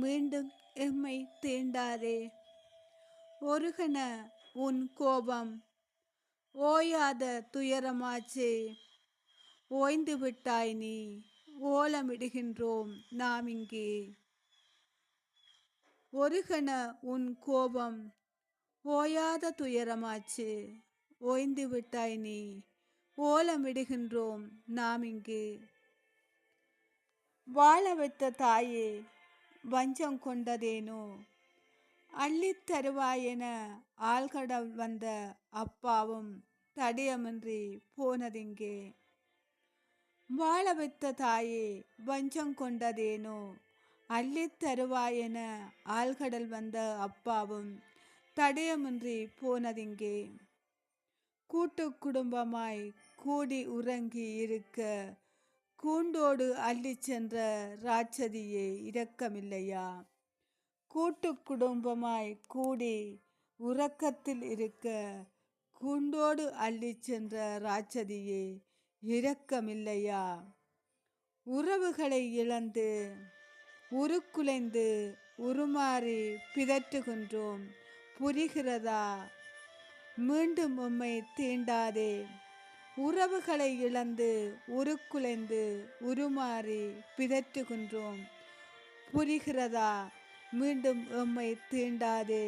மீண்டும் எம்மை தீண்டாதே. ஒருகன உன் கோபம் ஓயாத துயரமாச்சே. ஓய்ந்து விட்டாய் நீ, ஓலமிடுகின்றோம் நாம் இங்கே. ஒருகன உன் கோபம் ஓயாத துயரமாச்சு. ஓய்ந்து விட்டாய் நீ, ஓலமிடுகின்றோம் நாம் இங்கே. வாழ வைத்த தாயே, வஞ்சம் கொண்டதேனோ. அள்ளித் தருவாயென ஆழ்கடல் வந்த அப்பாவும் தடயமின்றி போனதிங்கே. வாழ வைத்த தாயே, வஞ்சம் கொண்டதேனோ. அள்ளித் தருவாயென ஆழ்கடல் வந்த அப்பாவும் தடயமின்றி போனதிங்கே. கூட்டு குடும்பமாய் கூடி உறங்கி இருக்க கூண்டோடு அள்ளிச் சென்ற ராட்சதியே இரக்கமில்லையா? கூட்டு குடும்பமாய் கூடி உறக்கத்தில் இருக்க கூண்டோடு அள்ளிச் சென்ற ராட்சதியே இரக்கமில்லையா? உறவுகளை இழந்து உருக்குலைந்து உருமாறி பிதற்றுகின்றோம், புரிகிறதா? மீண்டும் உம்மை தீண்டாதே. உறவுகளை இழந்து உருக்குலைந்து உருமாறி பிதற்றுகின்றோம், புரிகிறதா? மீண்டும் எம்மை தீண்டாதே.